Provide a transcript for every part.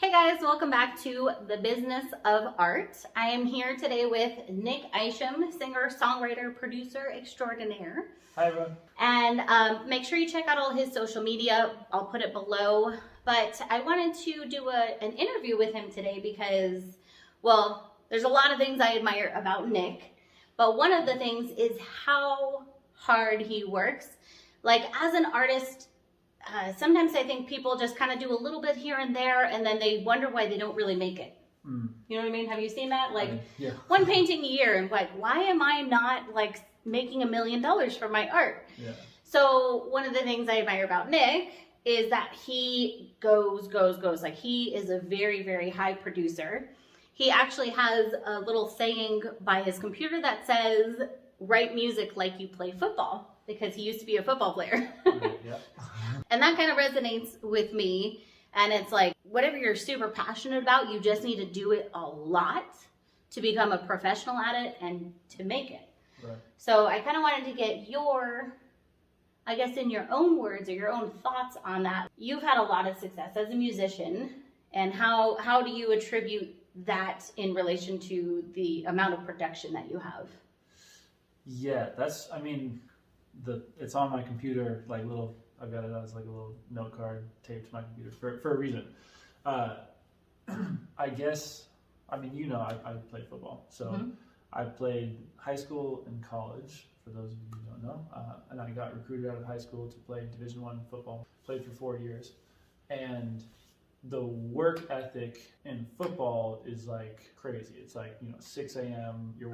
Hey guys, welcome back to The Business of Art. I am here today with Nick Isham, singer, songwriter, producer extraordinaire. Hi everyone. And make sure you check out all his social media. I'll put it below. But I wanted to do an interview with him today because, well, there's a lot of things I admire about Nick. But one of the things is how hard he works. Like, as an artist, sometimes I think people just kind of do a little bit here and there, and then they wonder why they don't really make it. You know what I mean? Have you seen that? Like, yeah. One painting a year, and like, why am I not like making $1 million for my art? Yeah. So one of the things I admire about Nick is that he goes. Like, he is a very, very high producer. He actually has a little saying by his computer that says, "Write music like you play football," because he used to be a football player. Yeah. And that kind of resonates with me. And it's like, whatever you're super passionate about, you just need to do it a lot to become a professional at it and to make it. Right. So I kind of wanted to get your, I guess, in your own words or your own thoughts on that. You've had a lot of success as a musician, and how do you attribute that in relation to the amount of production that you have? Yeah, that's, I mean, it's on my computer, like little, I've got it as like a little note card taped to my computer for a reason. I guess, I mean, you know, I played football. So I played high school and college, for those of you who don't know. And I got recruited out of high school to play Division I football. Played for 4 years. And the work ethic in football is like crazy. It's like, 6 a.m. You're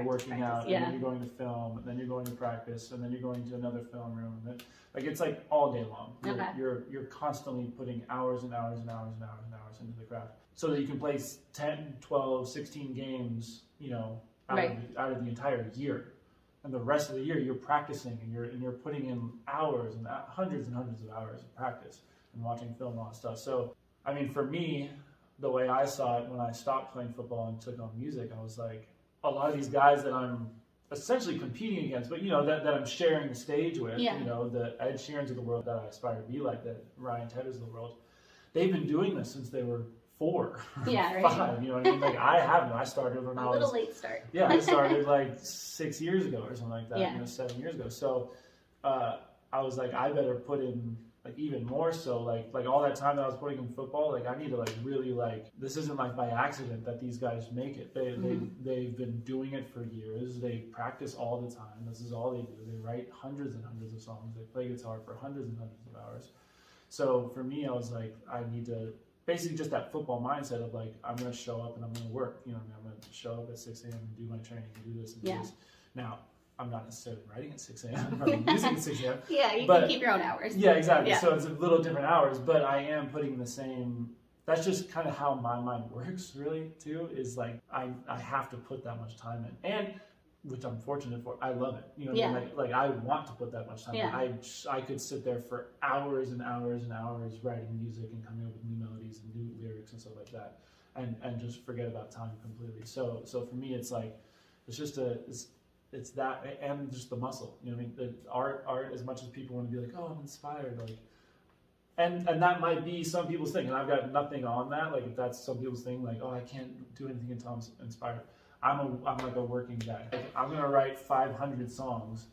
working out, yeah. And then you're going to film, and then you're going to practice, and then you're going to another film room. And then, like, it's like all day long. You're constantly putting hours and hours and hours and hours and hours into the craft so that you can play 10, 12, 16 games, out of the entire year. And the rest of the year you're practicing and you're putting in hours and hundreds of hours of practice and watching film and all that stuff. So, I mean, for me, the way I saw it when I stopped playing football and took on music, I was like, a lot of these guys that I'm essentially competing against, but that I'm sharing the stage with, the Ed Sheerans of the world that I aspire to be like, the Ryan Tedders of the world, they've been doing this since they were 4, yeah, 5, you know what I mean? Like, I haven't. I started when I was... A little late start. Yeah, I started like 6 years ago or something like that, yeah. 7 years ago. So I was like, I better put in like even more so, like all that time that I was putting in football, like I need to like really like, this isn't like by accident that these guys make it. They've been doing it for years. They practice all the time. This is all they do. They write hundreds and hundreds of songs. They play guitar for hundreds and hundreds of hours. So for me, I was like, I need to, basically just that football mindset of like, I'm going to show up and I'm going to work. I'm going to show up at 6 a.m. and do my training and do this and do this. Now, I'm not necessarily writing at 6 a.m. I'm writing music at 6 a.m. Yeah, you can keep your own hours. Yeah, exactly. Yeah. So it's a little different hours, but I am putting the same, that's just kind of how my mind works really too, is like, I have to put that much time in. And, which I'm fortunate for, I love it. Yeah. I mean? Like I want to put that much time in. I could sit there for hours and hours and hours writing music and coming up with new melodies and new lyrics and stuff like that. And just forget about time completely. So for me, it's like, it's just it's that, and just the muscle, I mean, the art, as much as people want to be like, oh, I'm inspired, like, and that might be some people's thing, and I've got nothing on that, like, if that's some people's thing, like, oh, I can't do anything until I'm inspired. I'm like a working guy. Like, I'm gonna write 500 songs,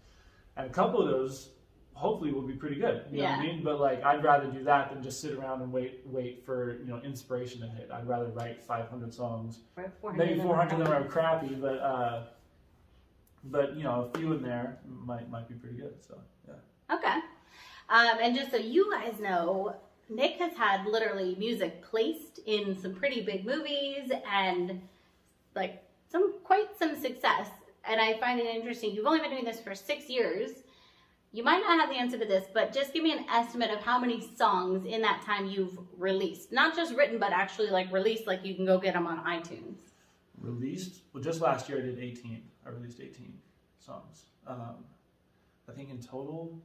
and a couple of those hopefully will be pretty good, you know what I mean? But like, I'd rather do that than just sit around and wait for, inspiration to hit. I'd rather write 500 songs, maybe 400 of them are crappy, but a few in there might be pretty good. So yeah. Okay. And just so you guys know, Nick has had literally music placed in some pretty big movies and like quite some success. And I find it interesting. You've only been doing this for 6 years. You might not have the answer to this, but just give me an estimate of how many songs in that time you've released. Not just written, but actually like released, like you can go get them on iTunes. Released? Well, just last year I did 18. I released 18 songs. I think in total,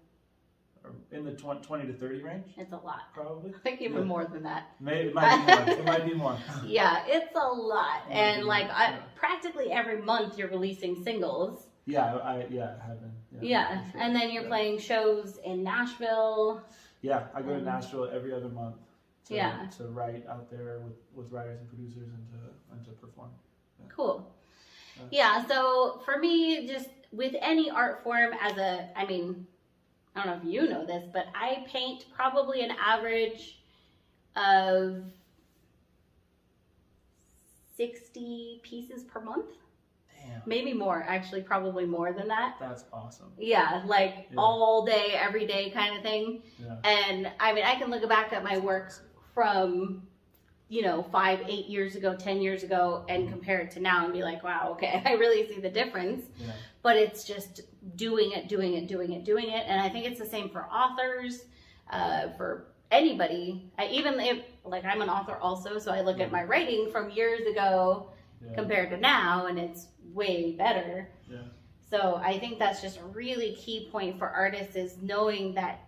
in the 20 to 30 range. It's a lot. Probably. I think even more than that. Maybe, it might be more. It might be more. Yeah, it's a lot. And like practically every month you're releasing singles. Yeah, I have been. Yeah, sure. And then you're playing shows in Nashville. Yeah, I go to Nashville every other month to write out there with writers and producers and to perform. Yeah. Cool. Yeah, so for me, just with any art form I don't know if you know this, but I paint probably an average of 60 pieces per month. Damn. Maybe more, actually, probably more than that. That's awesome. Yeah, all day, every day kind of thing. Yeah. And I can look back at my work from 5, 8 years ago, 10 years ago, and compare it to now and be like, wow, okay, I really see the difference. Yeah. But it's just doing it. And I think it's the same for authors, for anybody. I'm an author also, so I look at my writing from years ago compared to now, and it's way better. Yeah. So I think that's just a really key point for artists, is knowing that,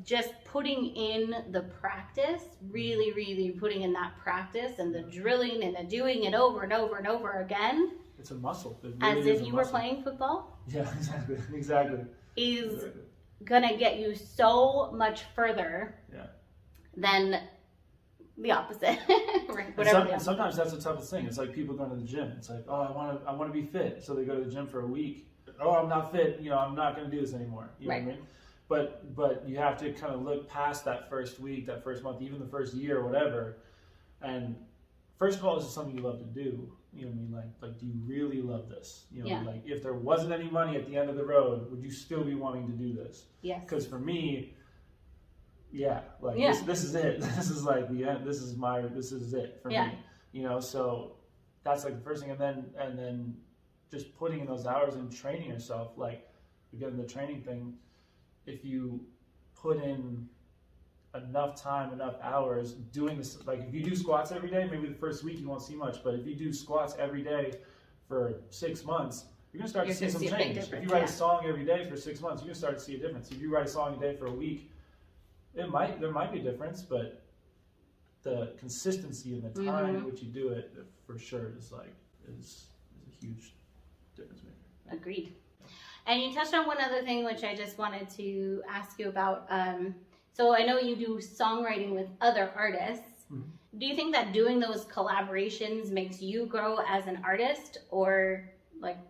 just putting in the practice, really putting in that practice and the drilling and the doing it over and over and over again. It's a muscle. It really as if you were playing football. Yeah, exactly. Is gonna get you so much further than the opposite. And sometimes that's the toughest thing. It's like people going to the gym. It's like, oh, I want to be fit, so they go to the gym for a week. Oh, I'm not fit. I'm not going to do this anymore. You know what I mean? But you have to kind of look past that first week, that first month, even the first year, or whatever. And first of all, is it something you love to do? You know what I mean? Like, do you really love this? Like, if there wasn't any money at the end of the road, would you still be wanting to do this? Yes. Because for me, this is it. This is like the end. This is it for me. So that's like the first thing, and then just putting in those hours and training yourself. Like, again, the training thing. If you put in enough time, enough hours doing this, like if you do squats every day, maybe the first week you won't see much, but if you do squats every day for 6 months, you're gonna start to see some change. If you write a song every day for 6 months, you're gonna start to see a difference. If you write a song a day for a week, there might be a difference, but the consistency and the time in which you do it, for sure, is a huge difference maker. Agreed. And you touched on one other thing, which I just wanted to ask you about. So I know you do songwriting with other artists. Mm-hmm. Do you think that doing those collaborations makes you grow as an artist, or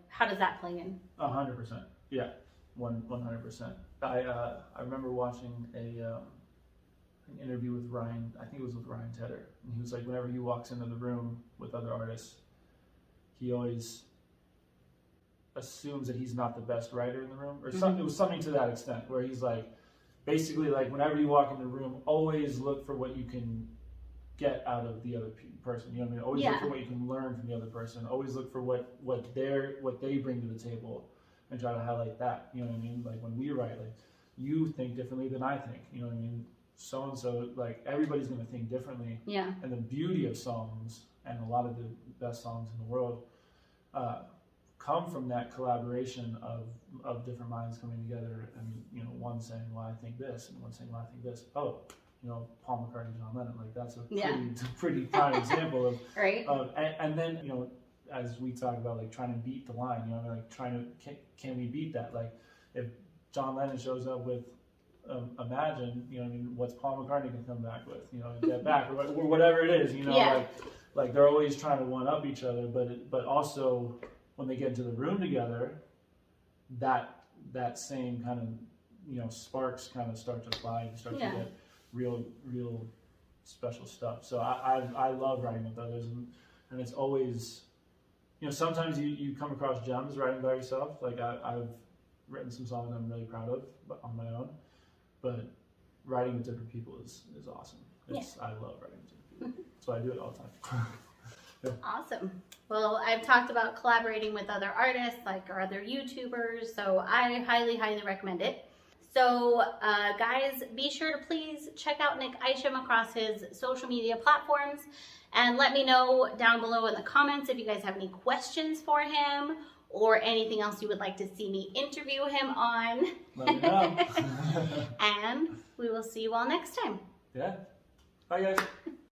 how does that play in? 100%. Yeah, 100%. I remember watching an interview with Ryan. I think it was with Ryan Tedder, and he was like, whenever he walks into the room with other artists, he always assumes that he's not the best writer in the room, or something. It was something to that extent, where he's like, basically, like, whenever you walk in the room, always look for what you can get out of the other person. You know what I mean? Always look for what you can learn from the other person. Always look for what they bring to the table, and try to highlight that. You know what I mean? Like, when we write, like, you think differently than I think. You know what I mean? So and so, like, everybody's going to think differently. Yeah. And the beauty of songs, and a lot of the best songs in the world, come from that collaboration of different minds coming together, and one saying, well, I think this, and one saying, well, I think this. Oh, Paul McCartney, John Lennon, like, that's a pretty prime example of right. And then as we talk about, like, trying to beat the line, can we beat that? Like, if John Lennon shows up with Imagine, what's Paul McCartney can come back with, Get Back, or whatever it is, like they're always trying to one up each other, but also when they get into the room together, that same kind of sparks kind of start to fly and start to get real special stuff. So I love writing with others, and it's always, sometimes you come across gems writing by yourself. Like, I've written some songs I'm really proud of on my own, but writing with different people is awesome. I love writing with different people, so I do it all the time. Yeah. Awesome. Well, I've talked about collaborating with other artists, or other YouTubers, so I highly recommend it. So, guys, be sure to please check out Nick Isham across his social media platforms, and let me know down below in the comments if you guys have any questions for him, or anything else you would like to see me interview him on. Let me know. And we will see you all next time. Yeah. Bye, guys.